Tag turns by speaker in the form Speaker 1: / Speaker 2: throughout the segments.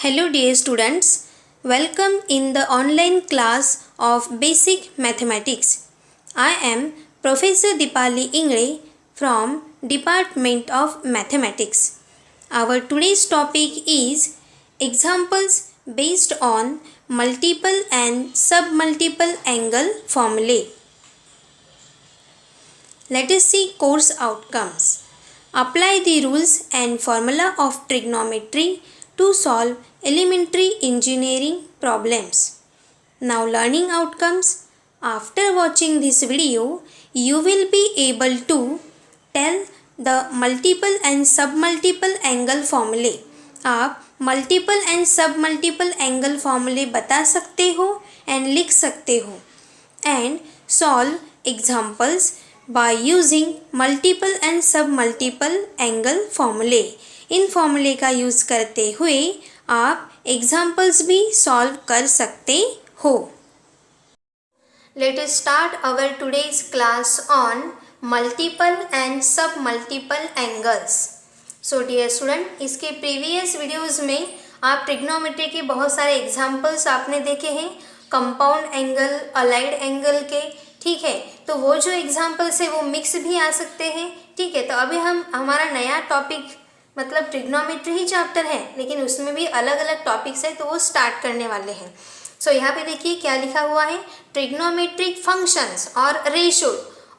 Speaker 1: Hello dear students, welcome in the online class of Basic Mathematics. I am Professor Dipali Ingre from Department of Mathematics. Our today's topic is examples based on multiple and submultiple angle formulae. Let us see course outcomes. Apply the rules and formula of trigonometry to solve elementary engineering problems. Now learning outcomes. After watching this video, you will be able to tell the multiple and submultiple angle formulae. आप multiple and सब multiple angle फॉर्मूले बता सकते हो and लिख सकते हो and solve examples by using multiple and submultiple angle formulae. इन फॉर्मूले का यूज़ करते हुए आप एग्जाम्पल्स भी सॉल्व कर सकते हो. Let us start our today's class on multiple and submultiple angles. So dear student, इसके प्रीवियस वीडियोज़ में आप ट्रिग्नोमेट्री के बहुत सारे एग्जाम्पल्स आपने देखे हैं, कंपाउंड एंगल, अलाइड एंगल के. ठीक है, तो वो जो एग्जाम्पल्स है वो मिक्स भी आ सकते हैं. ठीक है, तो अभी हमारा नया टॉपिक मतलब ट्रिग्नोमेट्री ही चैप्टर है, लेकिन उसमें भी अलग अलग टॉपिक्स है, तो वो स्टार्ट करने वाले हैं. सो यहाँ पे देखिए क्या लिखा हुआ है, ट्रिग्नोमेट्रिक फंक्शंस और रेशो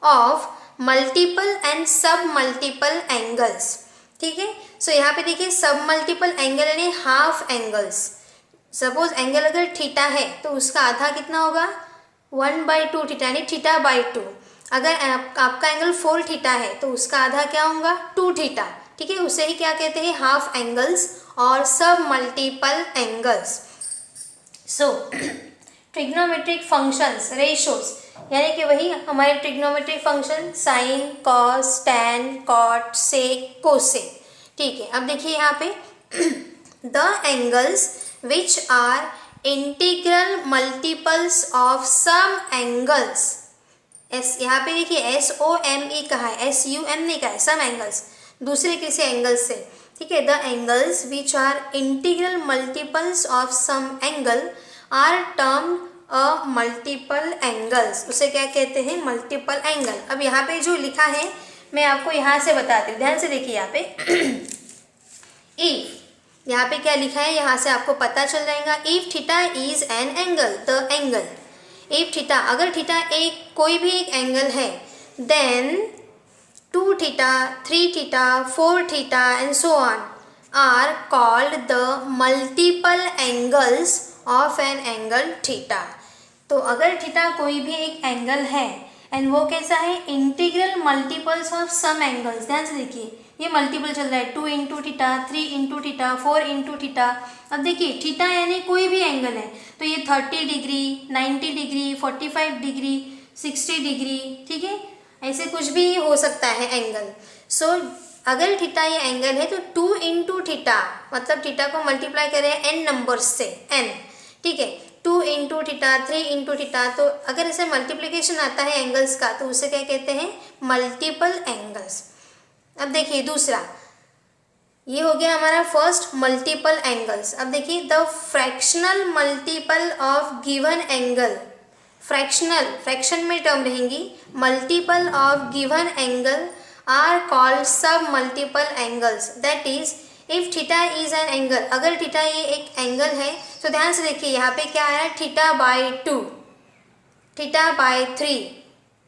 Speaker 1: ऑफ मल्टीपल एंड सब मल्टीपल एंगल्स. ठीक है, सो यहाँ पे देखिए सब मल्टीपल एंगल यानी हाफ एंगल्स. सपोज एंगल अगर थीटा है तो उसका आधा कितना होगा, 1/2 थीटा यानी थीटा बाई 2. अगर आपका एंगल 4 थीटा है तो उसका आधा क्या होगा, 2 थीटा. ठीक है, उसे ही क्या कहते हैं, हाफ एंगल्स और सब multiple angles. So trigonometric functions, ratios यानी कि वही हमारे trigonometric function sine, cos, tan, cot, sec, cosec. ठीक है, अब देखिए यहाँ पे the angles which are integral multiples of some angles. As यहाँ पे देखिए SOME कहा है, SUM नहीं कहा है, सम एंगल्स दूसरे किसी एंगल से. ठीक है, the angles which are integral multiples of some angle are termed a multiple angles. उसे क्या कहते हैं, मल्टीपल एंगल. अब यहाँ पे जो लिखा है मैं आपको यहाँ से बताती हूँ, ध्यान से देखिए यहाँ पे इफ यहाँ पे क्या लिखा है, यहाँ से आपको पता चल जाएगा. If theta is an angle, the angle. If theta, अगर थीटा एक कोई भी एक एंगल है, then 2 theta, 3 theta, 4 theta and so on are called the multiple angles of an angle theta. तो अगर थीटा कोई भी एक एंगल है एंड वो कैसा है, integral multiples of some angles. ध्यान से देखिए ये मल्टीपल चल रहा है, 2 into theta, 3 into theta, 4 into theta. अब देखिए थीटा यानी कोई भी एंगल है, तो ये 30 डिग्री, 90 डिग्री, 45 डिग्री, 60 डिग्री. ठीक है, ऐसे कुछ भी हो सकता है एंगल. सो अगर थीटा ये एंगल है तो 2 इंटू थीटा मतलब थीटा को मल्टीप्लाई करें n नंबर्स से, n. ठीक है, 2 इंटू थीटा, 3 इंटू थीटा. तो अगर ऐसे मल्टीप्लिकेशन आता है एंगल्स का तो उसे क्या कहते हैं, मल्टीपल एंगल्स. अब देखिए दूसरा, ये हो गया हमारा फर्स्ट मल्टीपल एंगल्स. अब देखिए the fractional multiple of given angle. Fraction में टर्म रहेंगी, multiple of given angle are called sub multiple angles. That is if theta is an angle, अगर थीटा ये एक एंगल है तो ध्यान से देखिए यहाँ पे क्या है, theta by 2, theta by 3,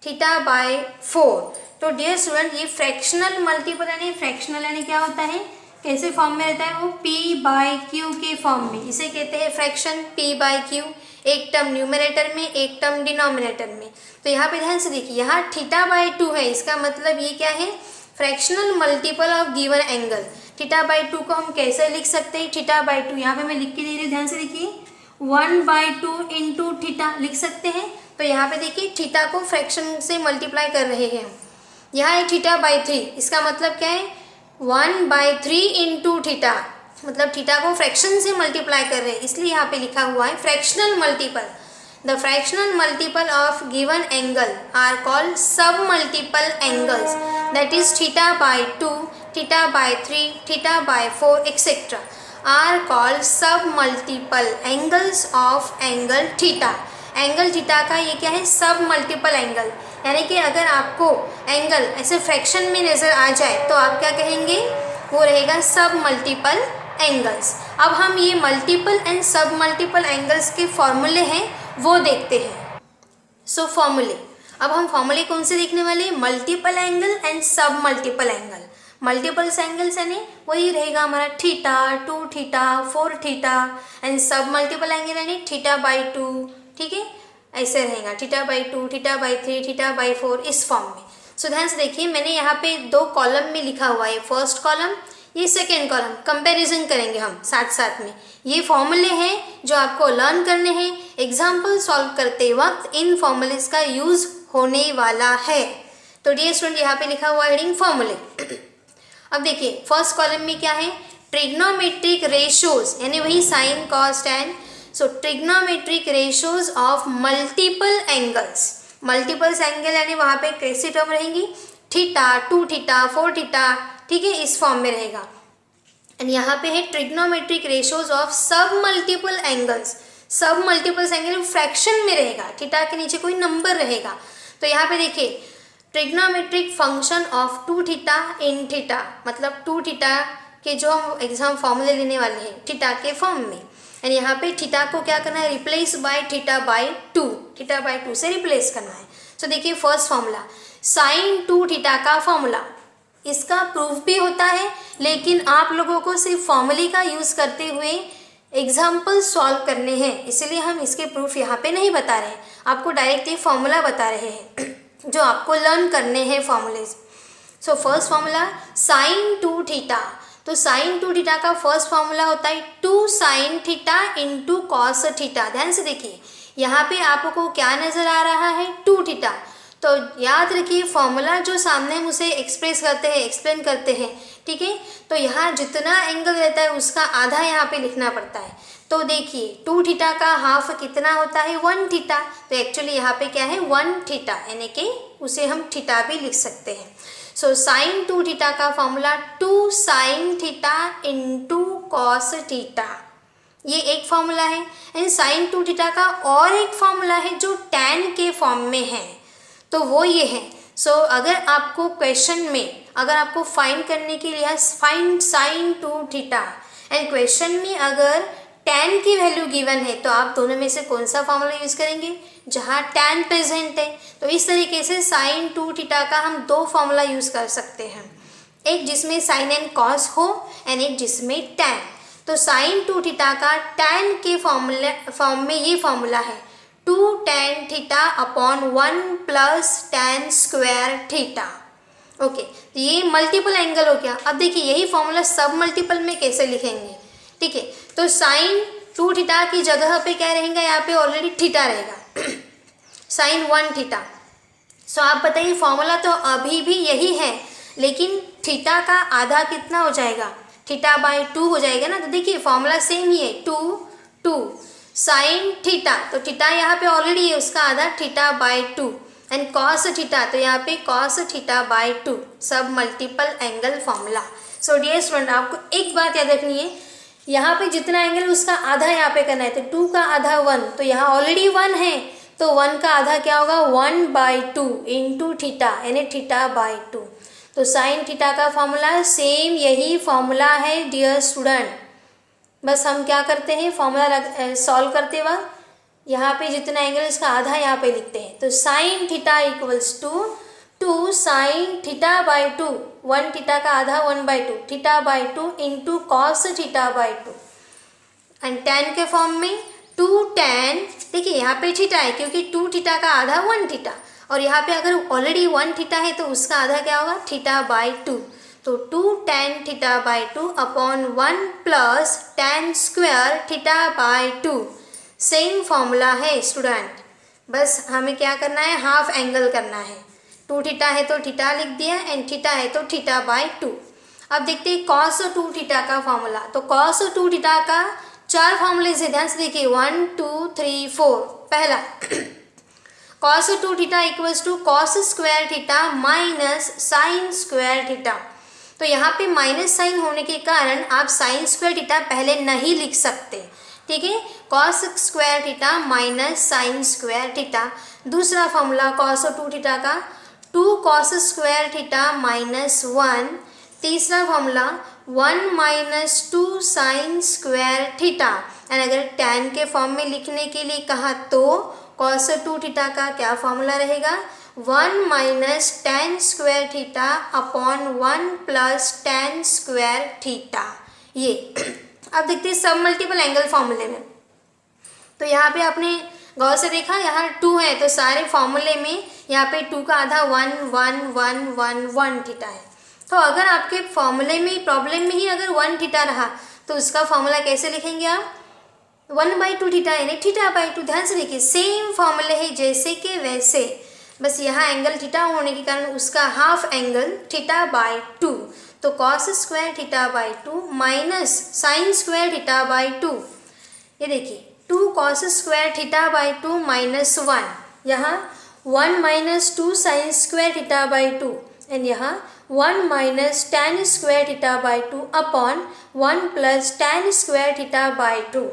Speaker 1: theta by 4. तो डियर स्टूडेंट ये फ्रैक्शनल मल्टीपल यानी क्या होता है, कैसे फॉर्म में रहता है वो, P/Q के फॉर्म में. इसे कहते हैं फ्रैक्शन P/Q. एक टर्म न्यूमरेटर में, एक टर्म डिनोमिनेटर में. तो यहाँ पे ध्यान से देखिए यहाँ थीटा बाई 2 है, इसका मतलब ये क्या है, fractional multiple of given angle. Theta by 2 को हम कैसे लिख सकते हैं, थीटा बाई 2 यहाँ पे मैं लिख के दे रही हूँ, ध्यान से देखिए 1/2 इंटू थीटा लिख सकते हैं. तो यहाँ पे देखिए थीटा को फ्रैक्शन से मल्टीप्लाई कर रहे हैं. यहाँ है थीटा बाई 3, इसका मतलब क्या है, 1/3 इंटू थीटा मतलब थीटा को फ्रैक्शन से मल्टीप्लाई कर रहे हैं, इसलिए यहाँ पे लिखा हुआ है fractional multiple. The fractional multiple of given angle are called sub multiple angles. That is theta by 2, theta by 3, theta by 4 etcetera. Are called sub multiple angles of angle theta. Angle theta का ये क्या है, सब multiple angle, यानी कि अगर आपको angle ऐसे फ्रैक्शन में नज़र आ जाए तो आप क्या कहेंगे, वो रहेगा सब मल्टीपल एंगल्स। अब हम ये मल्टीपल एंड सब मल्टीपल एंगल्स के फॉर्मूले हैं वो देखते हैं। सो फॉर्मूले, अब हम फॉर्मूले कौन से देखने वाले, मल्टीपल एंगल एंड सब मल्टीपल एंगल। मल्टीपल एंगल्स यानी वही रहेगा हमारा थीटा, 2 थीटा, 4 थीटा, एंड सब मल्टीपल एंगल यानी थीटा बाई 2, ठीक है, ऐसे रहेगा theta by 2, theta by 3, theta by 4, इस फॉर्म में। सो ध्यान से देखिए, मैंने यहाँ पे 2 कॉलम में लिखा हुआ है, फर्स्ट कॉलम, ये सेकेंड कॉलम, कंपैरिजन करेंगे हम साथ साथ में। ये फॉर्मूले हैं जो आपको लर्न करने हैं, एग्जाम्पल सॉल्व करते वक्त इन फॉर्मूलेस का यूज़ होने वाला है। तो डियर स्टूडेंट, यहाँ पे लिखा हुआ हेडिंग फॉर्मूले। अब देखिए फर्स्ट कॉलम में क्या है, ट्रिग्नोमेट्रिक रेशियोज, यानी वही sign cos tan. So trigonometric ratios of multiple angles. Multiple angle यानी वहाँ पे कैसी टर्म रहेंगी, थीटा, 2 थीटा, 4 थीटा, ठीक है, इस फॉर्म में रहेगा। एंड यहाँ पे है ट्रिग्नोमेट्रिक रेशियोज ऑफ सब मल्टीपल एंगल्स। सब मल्टीपल एंगल फ्रैक्शन में रहेगा, थीटा के नीचे कोई नंबर रहेगा। तो यहाँ पे देखिए trigonometric function of 2 theta in theta, मतलब 2 थीटा के जो हम एग्जाम फॉर्मूले लेने वाले हैं थीटा के फॉर्म में। एंड यहाँ पे थीटा को क्या करना है, replace by theta by 2, theta by 2 से रिप्लेस करना है। सो देखिए फर्स्ट फॉर्मूला साइन 2 थीटा का फॉर्मूला, इसका प्रूफ भी होता है, लेकिन आप लोगों को सिर्फ फॉर्मूले का यूज़ करते हुए एग्जाम्पल सॉल्व करने हैं, इसलिए हम इसके प्रूफ यहाँ पे नहीं बता रहे हैं, आपको डायरेक्ट ये फॉर्मूला बता रहे हैं जो आपको लर्न करने हैं formulas. So first formula sine 2 theta, तो साइन 2 थीटा का फर्स्ट फॉर्मूला होता है 2 sine theta into cos theta. ध्यान से देखिए यहाँ पे आपको क्या नज़र आ रहा है, 2 थीटा। तो याद रखिए फॉर्मूला जो सामने हम उसे एक्सप्रेस करते हैं, एक्सप्लेन करते हैं, ठीक है, तो यहाँ जितना एंगल रहता है उसका आधा यहाँ पे लिखना पड़ता है। तो देखिए 2 थीटा का हाफ कितना होता है, 1 थीटा, तो एक्चुअली यहाँ पे क्या है 1 थीटा, यानी कि उसे हम थीटा भी लिख सकते हैं। सो साइन 2 थीटा का formula 2 sine theta into cos theta, ये एक फॉर्मूला है। एंड साइन 2 थीटा का और एक फॉर्मूला है जो टैन के फॉर्म में है, तो वो ये है। सो अगर आपको क्वेश्चन में अगर आपको फाइंड करने के लिए find sign 2 theta and question में अगर टैन की वैल्यू गिवन है, तो आप दोनों में से कौन सा फॉर्मूला यूज़ करेंगे, जहाँ टैन प्रेजेंट है। तो इस तरीके से साइन 2 थीटा का हम 2 फॉर्मूला यूज़ कर सकते हैं, एक जिसमें साइन एंड कॉस हो एंड एक जिसमें टैन। तो साइन 2 थीटा का टैन के फॉर्म में ये फॉर्मूला है 2 tan theta upon 1 plus tan square theta. Okay, तो ये मल्टीपल एंगल हो गया। अब देखिए यही फॉर्मूला सब मल्टीपल में कैसे लिखेंगे, ठीक है, तो साइन 2 थीटा की जगह पे क्या रहेगा, यहाँ पे ऑलरेडी थीटा रहेगा साइन 1 थीटा। सो आप बताइए फॉर्मूला तो अभी भी यही है, लेकिन थीटा का आधा कितना हो जाएगा, थीटा बाई 2 हो जाएगा ना। तो देखिए फॉर्मूला सेम ही है 2 साइन थीटा, तो थीटा यहाँ पे ऑलरेडी है, उसका आधा theta by 2 and cos theta, तो यहाँ पे कॉस थीटा बाई 2, सब multiple angle formula. So dear student, आपको एक बात याद रखनी है, यहाँ पे जितना एंगल उसका आधा यहाँ पे करना है। तो 2 का आधा 1, तो यहाँ ऑलरेडी 1 है, तो 1 का आधा क्या होगा 1 बाई 2 इंटू थीटा, यानी थीटा बाई 2। तो साइन थीटा का फॉर्मूला सेम यही फॉर्मूला है डियर स्टूडेंट, बस हम क्या करते हैं फॉर्मूला सॉल्व करते वक्त यहाँ पे जितना एंगल इसका आधा यहाँ पे लिखते हैं। तो sine theta equals to 2 sine theta by 2, 1 theta का आधा 1 by 2, theta by 2 into cos theta by 2 and tan के फॉर्म में 2 टैन, देखिए यहाँ पे थीटा है क्योंकि 2 थीटा का आधा 1 थीटा, और यहाँ पे अगर ऑलरेडी 1 थीटा है तो उसका आधा क्या होगा थीटा बाई 2। तो 2 tan theta by 2 upon 1 plus tan square theta by 2, same formula है स्टूडेंट। बस हमें क्या करना है, हाफ एंगल करना है। 2 थीटा है तो थीटा लिख दिया एंड थीटा है तो थीटा बाई 2। अब देखते हैं कॉस 2 थीटा का फॉर्मूला। तो कॉस 2 थीटा का 4 फॉर्मूले से ध्यान से देखिए 1 2 3 4। पहला cos 2 theta equals to cos square theta minus sine square theta. तो यहाँ पे माइनस साइन होने के कारण आप साइन स्क्वायर थीटा पहले नहीं लिख सकते, ठीक है। Cos square theta minus sine square theta. दूसरा फॉर्मूला कॉस 2 थीटा का 2 कॉस स्क्वायर थीटा माइनस 1। तीसरा formula 1 minus 2 sine square theta. And अगर टैन के फॉर्म में लिखने के लिए कहा तो कॉस 2 थीटा का क्या फॉर्मूला रहेगा, 1 minus tan square theta upon 1 plus tan square theta. ये अब देखते हैं सब मल्टीपल एंगल फॉर्मूले में। तो यहाँ पे आपने गौर से देखा, यहाँ 2 है तो सारे फॉर्मूले में यहाँ पे 2 का आधा 1 1 1 1 1 थीटा है। तो अगर आपके फॉर्मूले में प्रॉब्लम में ही अगर 1 थीटा रहा तो उसका फॉर्मूला कैसे लिखेंगे आप, 1/2 थीटा यानी थीटा/2। ध्यान से देखिए सेम फॉर्मूले है जैसे कि वैसे, बस यहाँ एंगल थीटा होने के कारण उसका हाफ एंगल थीटा/2। तो cos square थीटा/2 minus sine square थीटा/2। ये देखिए 2 कॉस स्क्वायर थीटा/2 माइनस 1, यहाँ 1 माइनस 2 साइन स्क्वायर थीटा/2 एंड यहाँ 1 minus tan square थीटा/2 upon 1 plus tan square थीटा/2।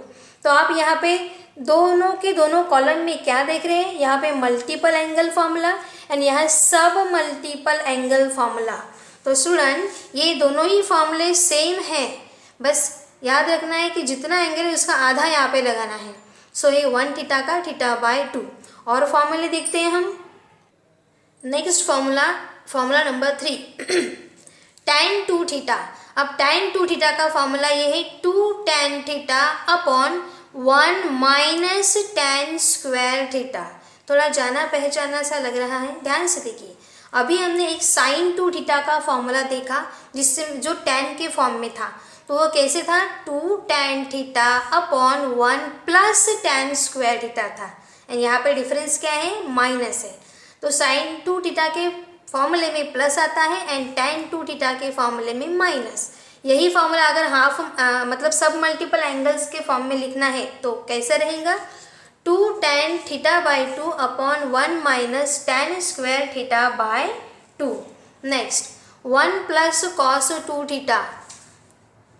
Speaker 1: तो आप यहाँ पे दोनों के दोनों कॉलम में क्या देख रहे हैं, यहाँ पे मल्टीपल एंगल फार्मूला एंड यहाँ सब मल्टीपल एंगल फार्मूला। तो स्टूडेंट ये दोनों ही फार्मूले सेम है, बस याद रखना है कि जितना एंगल है उसका आधा यहाँ पे लगाना है। सो ये 1 थीटा का थीटा/2। और फॉर्मूले देखते हैं हम। Next formula number 3 tan 2 theta. अब tan 2 थीटा का फॉर्मूला ये है 2 tan theta upon 1 minus tan square theta. थोड़ा जाना पहचाना सा लग रहा है, ध्यान से देखिए। अभी हमने एक sin 2 थीटा का फॉर्मूला देखा जिससे जो tan के फॉर्म में था, तो वो कैसे था, 2 tan theta upon 1 plus tan square theta था। एंड यहाँ पे डिफरेंस क्या है, माइनस है। तो sin 2 थीटा के फॉर्मूले में प्लस आता है एंड tan 2 थीटा के फॉर्मूले में माइनस। यही फॉर्मूला अगर मतलब सब मल्टीपल एंगल्स के फॉर्म में लिखना है तो कैसे रहेगा, 2 tan थीटा/2 अपॉन 1 माइनस tan स्क्वायर थीटा/2। Next 1 plus cos 2 theta,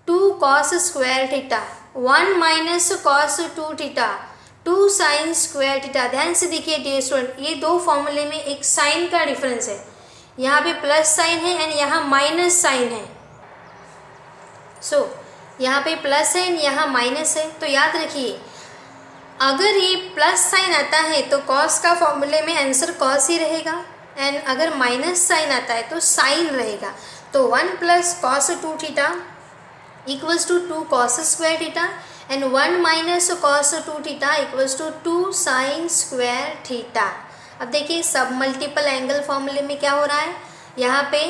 Speaker 1: 2 cos square theta, 1 minus cos 2 theta, 2 sine square theta. ध्यान से देखिए डियर स्टूडेंट, ये दो फॉर्मूले में एक साइन का डिफरेंस है, यहाँ पे प्लस साइन है एंड यहाँ माइनस साइन है। यहाँ पे प्लस है एंड यहाँ माइनस है। तो याद रखिए अगर ये प्लस साइन आता है तो कॉस का फॉर्मूले में आंसर कॉस ही रहेगा, एंड अगर माइनस साइन आता है तो साइन रहेगा। तो 1 plus cos 2 theta equals to 2 cos square theta and 1 minus cos 2 theta equals to 2 sine square theta. अब देखिए सब मल्टीपल एंगल फॉर्मूले में क्या हो रहा है, यहाँ पे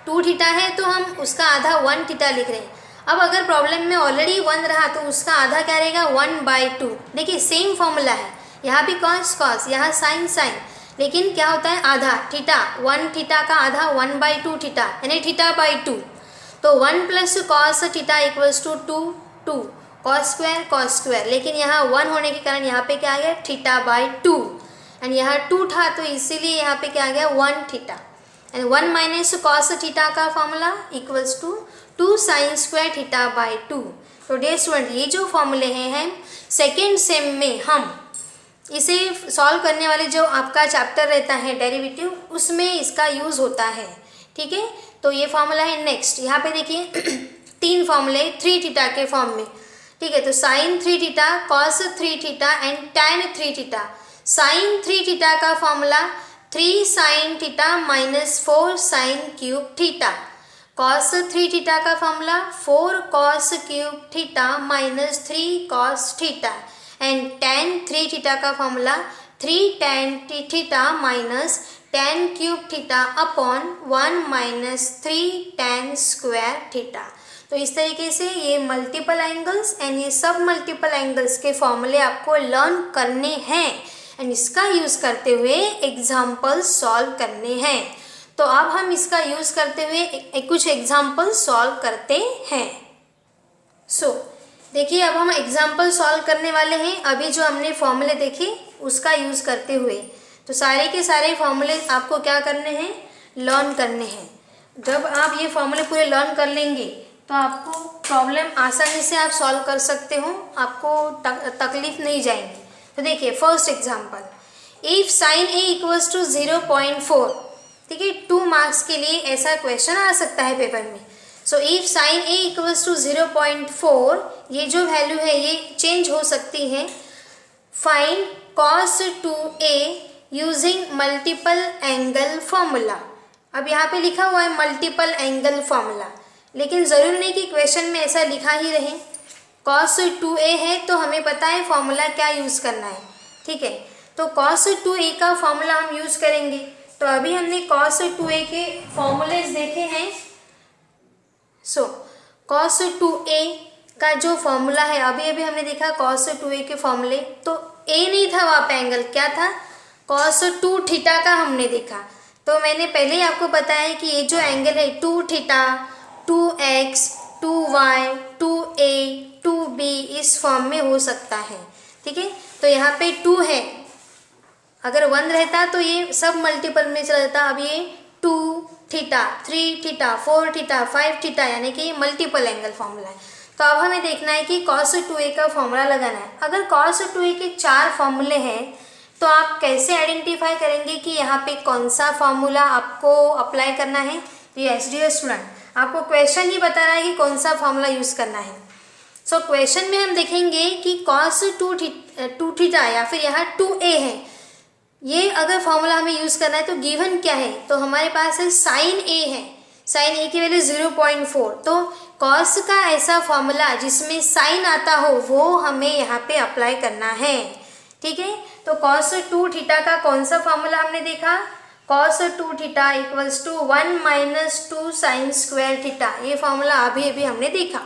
Speaker 1: 2 थीटा है तो हम उसका आधा 1 थीटा लिख रहे हैं। अब अगर प्रॉब्लम में ऑलरेडी 1 रहा तो उसका आधा क्या रहेगा, 1/2। देखिए सेम फॉर्मूला है, यहाँ भी कॉस कॉस, यहाँ साइन साइन, लेकिन क्या होता है आधा थीटा, 1 थीटा का आधा 1/2 थीटा यानी थीटा/2। तो 1 plus cos theta equals to 2 cos square, लेकिन यहाँ 1 होने के कारण यहाँ पे क्या आ गया, थीटा/2 एंड यहाँ 2 था तो इसीलिए यहाँ पे क्या आ गया, 1 theta. And 1 minus cos theta का formula equals to 2 sine square थीटा/2। तो डियर स्टूडेंट ये जो फॉर्मूले हैं सेकेंड सेम में हम इसे सॉल्व करने वाले जो आपका चैप्टर रहता है डेरिवेटिव, उसमें इसका यूज़ होता है, ठीक है। तो ये फॉर्मूला है। नेक्स्ट यहाँ पे देखिए 3 फॉर्मूले 3 थीटा के फॉर्म में, ठीक है। तो sine 3 theta, cos 3 theta and tan 3 theta. Sine 3 theta का formula 3 sine theta minus 4 sine cube theta. Cos 3 theta का formula 4 cos cube theta minus 3 cos theta and tan 3 theta का formula 3 tan theta minus tan cube theta upon 1 minus 3 tan square theta. तो इस तरीके से ये multiple angles and ये सब multiple angles के फॉर्मूले आपको लर्न करने हैं एंड इसका यूज़ करते हुए एग्जाम्पल्स सॉल्व करने हैं। तो अब हम इसका यूज़ करते हुए कुछ एग्जाम्पल सॉल्व करते हैं। देखिए अब हम एग्जाम्पल सॉल्व करने वाले हैं। अभी जो हमने फॉर्मूले देखे उसका यूज़ करते हुए, तो सारे के सारे फॉर्मूले आपको क्या करने हैं, लर्न करने हैं। जब आप ये फॉर्मूले पूरे लर्न कर लेंगे तो आपको प्रॉब्लम आसानी से आप सॉल्व कर सकते हो, आपको तकलीफ नहीं जाएगी। तो देखिए first example, if sine A equals to 0.4, ठीक है, 2 मार्क्स के लिए ऐसा क्वेश्चन आ सकता है पेपर में। So if sine A equals to 0.4, ये जो वैल्यू है ये चेंज हो सकती है। Find cos 2a using multiple angle formula. अब यहाँ पे लिखा हुआ है मल्टीपल एंगल फॉर्मूला, लेकिन ज़रूर नहीं कि क्वेश्चन में ऐसा लिखा ही रहे। cos 2a है तो हमें पता है फॉर्मूला क्या यूज़ करना है, ठीक है। तो cos 2a का फॉर्मूला हम यूज़ करेंगे। तो अभी हमने cos 2a के फॉर्मूलेज देखे हैं। सो cos 2a का जो फॉर्मूला है, अभी अभी हमने देखा cos 2a के फॉर्मूले, तो a नहीं था वहाँ पे, एंगल क्या था, cos 2 थीटा का हमने देखा। तो मैंने पहले ही आपको बताया कि ये जो एंगल है 2 theta, 2x, 2y, 2a, 2b इस फॉर्म में हो सकता है, ठीक है। तो यहाँ पे 2 है, अगर 1 रहता तो ये सब मल्टीपल में चला जाता। अब ये 2 थीटा, 3 थीटा, 4 थीटा, 5 थीटा, यानी कि ये मल्टीपल एंगल फॉर्मूला है। तो अब हमें देखना है कि cos 2a का फॉर्मूला लगाना है। अगर cos 2a के 4 फॉर्मूले हैं तो आप कैसे आइडेंटिफाई करेंगे कि यहाँ पे कौन सा फॉर्मूला आपको अप्लाई करना है। यस डियर स्टूडेंट, आपको क्वेश्चन ही बता रहा है कि कौन सा फॉर्मूला यूज़ करना है। सो क्वेश्चन में हम देखेंगे कि cos 2 थीटा या फिर यहाँ 2a है, ये अगर फॉर्मूला हमें यूज़ करना है तो गिवन क्या है, तो हमारे पास है साइन a है, साइन a की वैल्यू 0.4। तो cos का ऐसा फॉर्मूला जिसमें साइन आता हो वो हमें यहाँ पे अप्लाई करना है, ठीक है। तो cos 2 थीटा का कौन सा फॉर्मूला हमने देखा, cos 2 theta equals to 1 minus 2 sine square theta, ये फॉर्मूला अभी अभी हमने देखा,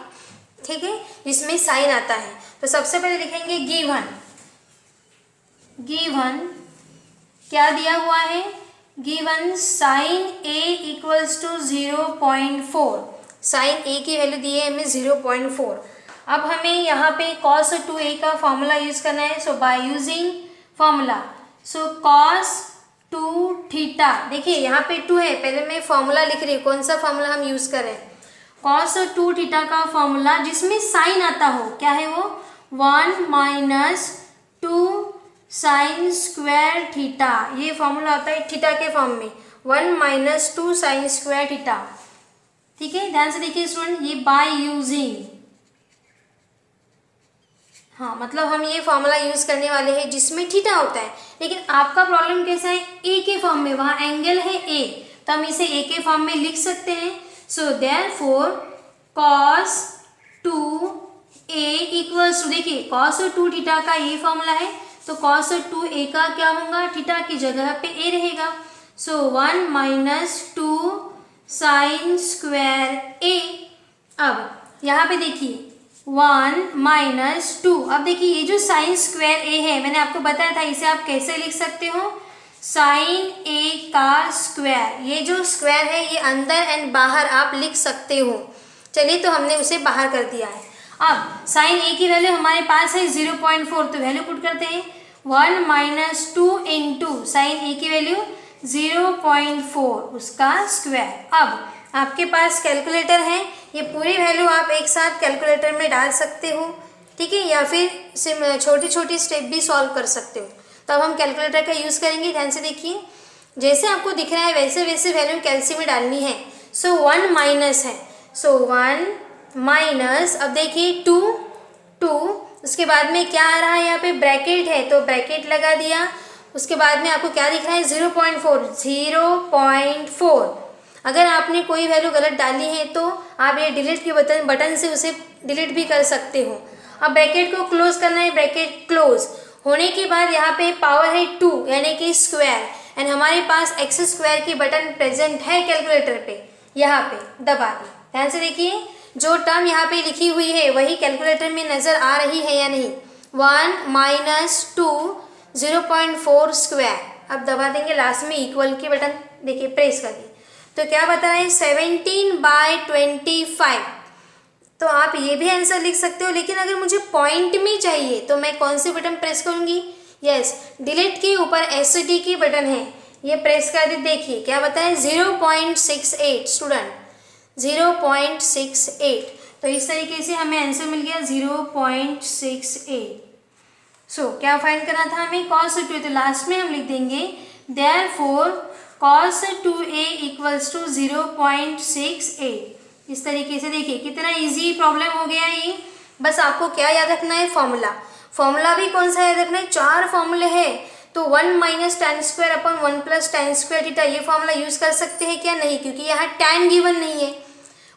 Speaker 1: ठीक है, जिसमें साइन आता है। तो सबसे पहले लिखेंगे गिवन क्या दिया हुआ है, given sine a equals to 0.4, sine a की वैल्यू दी है हमें 0.4। अब हमें यहाँ पे cos 2a का फॉर्मूला यूज़ करना है। So by using formula, so cos 2 theta, देखिए यहाँ पे 2 है, पहले मैं फॉर्मूला लिख रही हूँ, कौन सा फॉर्मूला हम यूज़ करें, cos 2 थीटा का फॉर्मूला जिसमें साइन आता हो, क्या है वो, 1 माइनस 2 साइन स्क्वायर थीटा, ये फॉर्मूला आता है थीटा के फॉर्म में, 1 माइनस 2 साइन स्क्वायर थीटा, ठीक है। ध्यान से देखिए स्टूडेंट, ये बाय यूजिंग, हाँ मतलब हम ये फॉर्मूला यूज़ करने वाले हैं जिसमें थीटा होता है। लेकिन आपका प्रॉब्लम कैसा है, ए के फॉर्म में, वहाँ एंगल है ए, तो हम इसे ए के फॉर्म में लिख सकते हैं। So therefore cos 2a equals to, देखिए cos 2 थीटा का ये फॉर्मूला है, तो cos 2a का क्या होगा, थीटा की जगह पे a रहेगा। सो 1 माइनस 2 साइन स्क्वायर a। अब यहाँ पे देखिए 1 माइनस 2, अब देखिए ये जो साइन स्क्वायर a है, मैंने आपको बताया था इसे आप कैसे लिख सकते हो, साइन a का स्क्वायर, ये जो स्क्वायर है ये अंदर एंड बाहर आप लिख सकते हो। चलिए तो हमने उसे बाहर कर दिया है। अब साइन a की वैल्यू हमारे पास है 0.4, तो वैल्यू पुट करते हैं, 1 माइनस 2 इंटू साइन a की वैल्यू 0.4 उसका स्क्वायर। अब आपके पास कैलकुलेटर है, ये पूरी वैल्यू आप एक साथ कैलकुलेटर में डाल सकते हो, ठीक है, या फिर छोटी छोटी स्टेप भी सॉल्व कर सकते हो। तो अब हम कैलकुलेटर का यूज़ करेंगे। ध्यान से देखिए, जैसे आपको दिख रहा है वैसे वैसे वैल्यू कैलसी में डालनी है। सो 1 माइनस है, सो 1 माइनस, अब देखिए 2, उसके बाद में क्या आ रहा है, यहाँ पे ब्रैकेट है तो ब्रैकेट लगा दिया। उसके बाद में आपको क्या दिख रहा है, 0.4। अगर आपने कोई वैल्यू गलत डाली है तो आप ये डिलीट के बटन से उसे डिलीट भी कर सकते हो। अब ब्रैकेट को क्लोज करना है, ब्रैकेट क्लोज होने के बाद यहाँ पे पावर है 2 यानी कि स्क्वायर, एंड हमारे पास एक्स स्क्वायर की बटन प्रेजेंट है कैलकुलेटर पे, यहाँ पे दबा दी। ध्यान से देखिए, जो टर्म यहाँ पे लिखी हुई है वही कैलकुलेटर में नज़र आ रही है या नहीं, 1 माइनस 2 0.4 स्क्वायर। अब दबा देंगे लास्ट में इक्वल की बटन, देखिए प्रेस कर दी, तो क्या बता रहे हैं 17/25। तो आप ये भी आंसर लिख सकते हो, लेकिन अगर मुझे पॉइंट में चाहिए तो मैं कौन सी बटन प्रेस करूँगी, यस डिलीट के ऊपर एसडी की बटन है, ये प्रेस कर दी, देखिए क्या बताएं 0.68 स्टूडेंट 0.68। तो इस तरीके से हमें आंसर मिल गया 0.68। सो क्या फाइंड करना था हमें, cos 2a, तो लास्ट में हम लिख देंगे therefore cos 2a equals to 0.68। इस तरीके से देखिए कितना इजी प्रॉब्लम हो गया ये। बस आपको क्या याद रखना है, फॉर्मूला भी कौन सा याद रखना है, 4 फॉर्मूले हैं। तो 1 minus tan square upon 1 plus tan square theta, ये फॉर्मूला यूज कर सकते हैं क्या, नहीं, क्योंकि यहाँ tan गिवन नहीं है।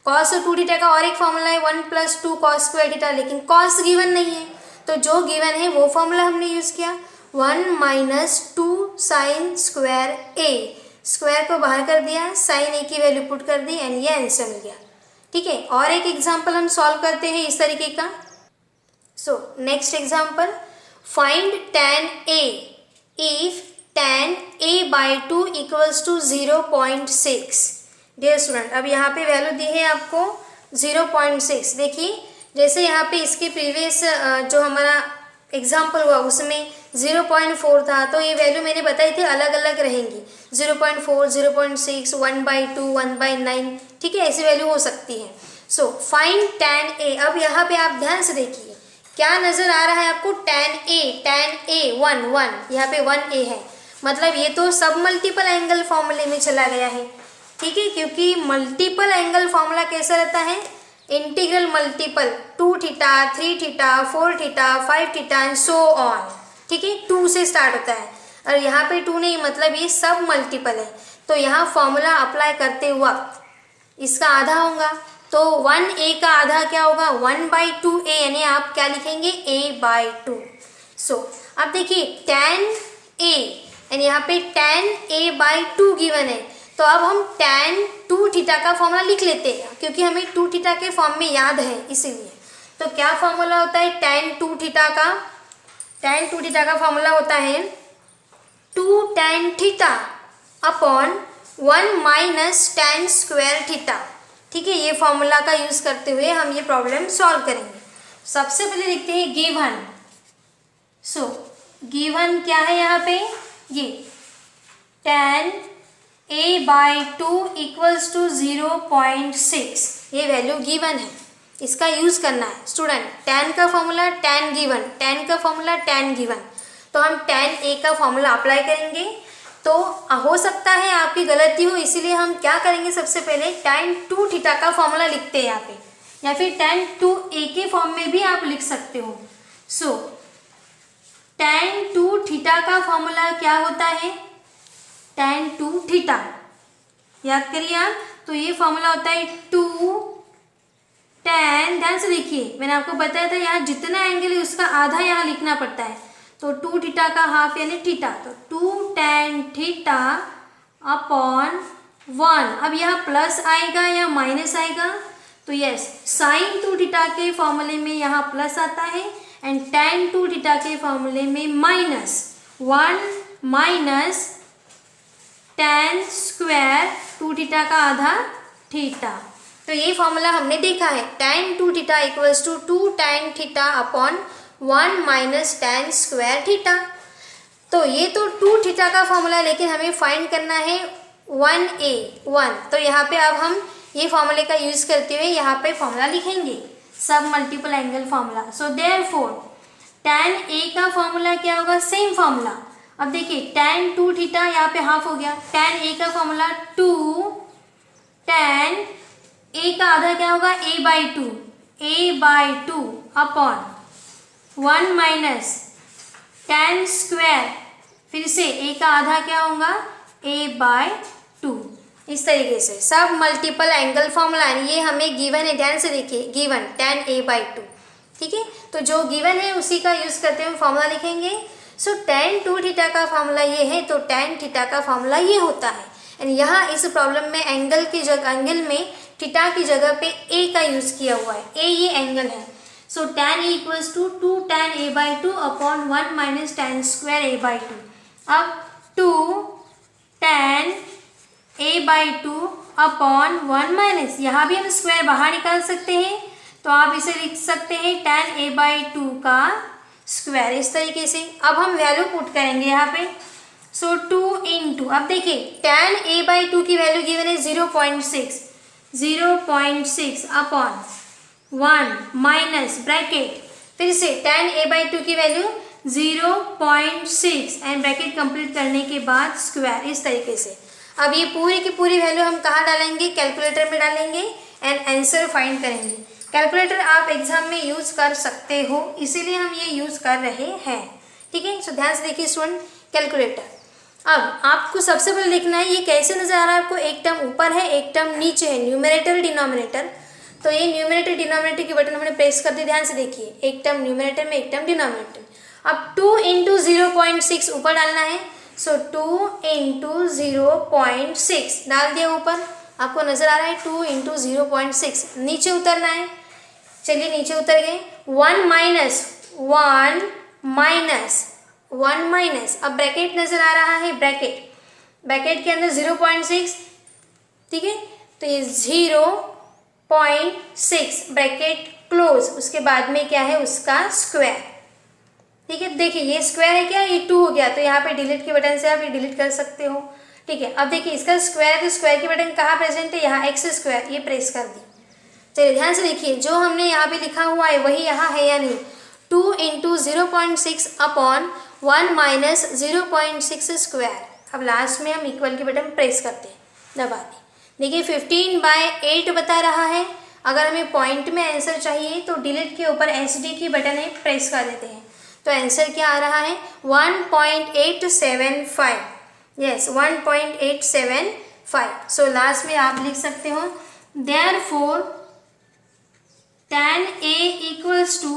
Speaker 1: cos 2 थीटा का और एक फॉर्मूला है 1 प्लस 2 cos स्क्वायर थीटा, लेकिन cos गिवन नहीं है। तो जो गिवन है वो फॉर्मूला हमने यूज किया, 1 माइनस 2 साइन स्क्वायर ए, स्क्वायर को बाहर कर दिया, साइन ए की वैल्यू पुट कर दी एंड ये आंसर मिल गया। ठीक है, और एक एग्जाम्पल हम सॉल्व करते हैं इस तरीके का। So next example, find tan a if tan a by 2 equals to 0.6। Dear student, अब यहाँ पे वैल्यू दी है आपको 0.6। देखिए जैसे यहाँ पे इसके प्रीवियस जो हमारा एग्जाम्पल हुआ उसमें 0.4 था, तो ये वैल्यू मैंने बताई थी अलग अलग रहेंगी, 0.4, 0.6, 1/2, 1/9। ठीक है, ऐसी वैल्यू हो सकती है। So find tan a। अब यहाँ पे आप ध्यान से देखिए क्या नजर आ रहा है आपको, tan a 1 यहाँ पे 1a है, मतलब ये तो सब मल्टीपल एंगल फॉर्मूले में चला गया है। ठीक है, क्योंकि मल्टीपल एंगल फॉर्मूला कैसा रहता है, integral multiple 2 theta, 3 theta, 4 theta, 5 theta and so on. ठीक है, 2 से स्टार्ट होता है, और यहाँ पे 2 नहीं, मतलब ये सब मल्टीपल है। तो यहाँ फॉर्मूला अप्लाई करते वक्त इसका आधा होगा, तो 1a का आधा क्या होगा, 1/2a, यानी आप क्या लिखेंगे a/2। सो अब देखिए tan a यानी यहाँ पे tan a/2 गिवन है, तो अब हम tan 2 थीटा का फॉर्मूला लिख लेते हैं, क्योंकि हमें 2 थीटा के फॉर्म में याद है इसीलिए। तो क्या फॉर्मूला होता है tan 2 थीटा का, tan 2 थीटा का फॉर्मूला होता है 2 tan theta upon 1 minus tan square theta. ठीक है, ये फॉर्मूला का यूज करते हुए हम ये प्रॉब्लम सॉल्व करेंगे। सबसे पहले लिखते हैं गिवन। सो गिवन क्या है यहाँ पे, ये tan a/2 इक्वल्स टू 0.6, ये वैल्यू गिवन है, इसका यूज करना है स्टूडेंट। tan का फॉर्मूला tan गिवन, tan का फॉर्मूला tan गिवन, तो हम tan a का फॉर्मूला अप्लाई करेंगे। तो हो सकता है आपकी गलती हो, इसीलिए हम क्या करेंगे, सबसे पहले tan 2 थीटा का फॉर्मूला लिखते हैं यहाँ पे, या फिर tan 2a के फॉर्म में भी आप लिख सकते हो। सो tan 2 थीटा का फॉर्मूला क्या होता है, tan 2 थीटा, याद करिए आप, तो ये फॉर्मूला होता है 2 tan, ध्यान से देखिए मैंने आपको बताया था यहाँ जितना एंगल है उसका आधा यहाँ लिखना पड़ता है, तो 2 थीटा का हाफ यानी थीटा, तो 2 tan थीटा अपॉन 1। अब यहाँ प्लस आएगा या माइनस आएगा, तो यस साइन 2 थीटा के फॉर्मूले में यहाँ प्लस आता है एंड tan 2 थीटा के फॉर्मूले में minus 1 minus tan square 2 theta का आधा थीटा। तो ये फॉर्मूला हमने देखा है, tan 2 theta equals to 2 tan theta upon 1 minus tan square theta. तो ये तो 2 थीटा का फॉर्मूला है, लेकिन हमें फाइंड करना है 1 तो यहाँ पे अब हम ये फॉर्मूले का यूज करते हुए यहाँ पे फॉर्मूला लिखेंगे, सब multiple angle formula. So therefore tan a का फॉर्मूला क्या होगा, सेम फॉर्मूला। अब देखिए tan 2 थीटा यहाँ पे हाफ हो गया, tan a का फॉर्मूला 2 tan a का आधा क्या होगा a/2 upon 1 minus tan square, फिर से a का आधा क्या होगा a/2। इस तरीके से सब मल्टीपल एंगल फॉर्मूला, ये हमें गिवन है, ध्यान से देखिए गिवन tan a/2। ठीक है, तो जो गिवन है उसी का यूज करते हुए फॉर्मूला लिखेंगे। सो tan 2 थीटा का फॉर्मूला ये है, तो tan थीटा का फॉर्मूला ये होता है। एंड यहाँ इस प्रॉब्लम में एंगल की जगह, एंगल में थीटा की जगह पे a का यूज किया हुआ है, a ये एंगल है। So tan a equals to 2 tan a/2 upon 1 minus tan square a/2। अब 2 tan a/2 अपॉन 1 माइनस, यहाँ भी हम स्क्वायर बाहर निकाल सकते हैं, तो आप इसे लिख सकते हैं tan a/2 का स्क्वायर, इस तरीके से। अब हम वैल्यू पुट करेंगे यहाँ पे, सो 2 इंटू, अब देखिए tan a/2 की वैल्यू गिवन है 0.6 अपॉन 1 माइनस ब्रैकेट, फिर से tan a/2 की वैल्यू 0.6 एंड ब्रैकेट कंप्लीट करने के बाद स्क्वायर, इस तरीके से। अब ये पूरी की पूरी वैल्यू हम कहाँ डालेंगे, कैलकुलेटर में डालेंगे एंड आंसर फाइंड करेंगे। कैलकुलेटर आप एग्जाम में यूज़ कर सकते हो, इसीलिए हम ये यूज़ कर रहे हैं, ठीक है। सो ध्यान से देखिए स्टूडेंट, कैलकुलेटर। अब आपको सबसे पहले लिखना है ये कैसे नजर आ रहा है आपको, एक टर्म ऊपर है एक टर्म नीचे है, न्यूमरेटर डिनोमिनेटर। तो ये न्यूमरेटर डिनोमिनेटर की बटन हमने प्रेस कर दी, ध्यान से देखिए, एक टर्म न्यूमरेटर में एक टर्म डिनोमिनेटर। अब 2 इंटू 0.6 ऊपर डालना है, सो 2 इंटू 0.6 डाल दिया ऊपर, आपको नजर आ रहा है 2 इंटू 0.6। नीचे उतरना है, चलिए नीचे उतर गए। 1 माइनस, अब ब्रैकेट नजर आ रहा है, ब्रैकेट के अंदर 0.6, ठीक है। तो ये 0.6 ब्रैकेट क्लोज, उसके बाद में क्या है उसका स्क्वायर, ठीक है। देखिए ये स्क्वायर है क्या, ये 2 हो गया, तो यहाँ पे डिलीट के बटन से आप ये डिलीट कर सकते हो, ठीक है। अब देखिए इसका स्क्वायर है, तो स्क्वायर की बटन कहाँ प्रेजेंट है, यहाँ x स्क्वायर, ये प्रेस कर दी। चलिए ध्यान से देखिए जो हमने यहाँ पे लिखा हुआ है वही यहाँ है या नहीं। 2 इंटू 0.6 अपॉन 1 माइनस 0.6 स्क्वायर। अब लास्ट में हम इक्वल के बटन प्रेस करते हैं, दबा दें। देखिए 15/8 बता रहा है। अगर हमें पॉइंट में आंसर चाहिए तो डिलीट के ऊपर SD की बटन है, प्रेस कर देते हैं, तो आंसर क्या आ रहा है 1.875, यस 1.875। सो लास्ट में आप लिख सकते हो therefore tan A equals to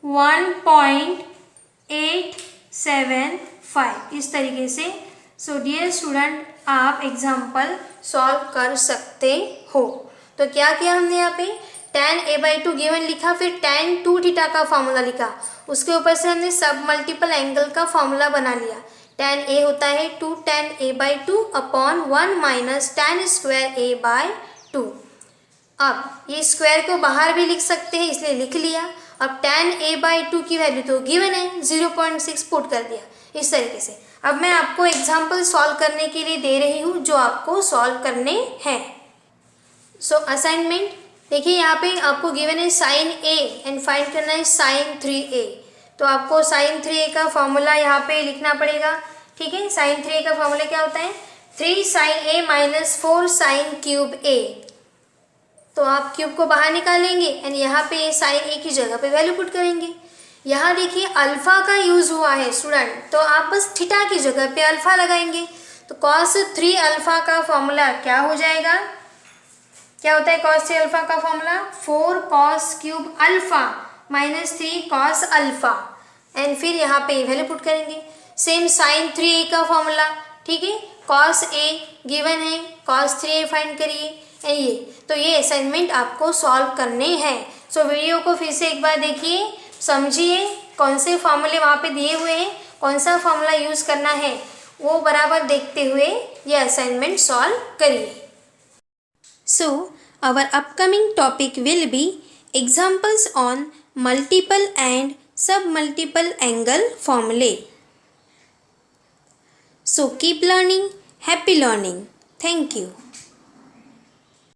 Speaker 1: 1.875, इस तरीके से। सो डियर स्टूडेंट आप एग्जाम्पल सॉल्व कर सकते हो। तो क्या किया हमने यहाँ पे, tan a/2 गिवन लिखा, फिर tan 2 थीटा का फॉर्मूला लिखा, उसके ऊपर से हमने सब मल्टीपल एंगल का फॉर्मूला बना लिया। tan A होता है 2 tan a/2 upon 1 minus tan square a/2। अब ये स्क्वायर को बाहर भी लिख सकते हैं, इसलिए लिख लिया। अब tan a/2 की वैल्यू तो गिवन है, 0.6 पुट कर दिया, इस तरीके से। अब मैं आपको एग्जाम्पल सॉल्व करने के लिए दे रही हूँ जो आपको सॉल्व करने हैं। सो असाइनमेंट देखिए, यहाँ पे आपको गिवन है sin A एंड फाइंड करना है sin 3A। तो आपको sin 3A का फॉर्मूला यहाँ पे लिखना पड़ेगा, ठीक है। sin 3A का फॉर्मूला क्या होता है, 3 sin A minus 4 sin cube A। तो आप क्यूब को बाहर निकालेंगे एंड यहाँ पे sin A की जगह पे वैल्यू पुट करेंगे। यहाँ देखिए अल्फा का यूज हुआ है स्टूडेंट, तो आप बस थीटा की जगह पे अल्फा लगाएंगे। तो cos 3 अल्फा का फॉर्मूला क्या हो जाएगा, क्या होता है cos 3 अल्फा का formula, 4 cos cube alpha minus 3 cos alpha, and फिर यहाँ पे वैल्यू पुट करेंगे। सेम sin 3A का फॉर्मूला, ठीक है, cos A गिवन है, cos 3A फाइंड करिए एंड ये। तो ये असाइनमेंट आपको सॉल्व करने हैं। सो वीडियो को फिर से एक बार देखिए, समझिए कौन से फॉर्मूले वहाँ पे दिए हुए हैं, कौन सा फॉर्मूला यूज़ करना है वो बराबर देखते हुए ये असाइनमेंट सॉल्व करिए। So, our upcoming topic will be examples on multiple and submultiple angle formulae. So, keep learning, happy learning. Thank you.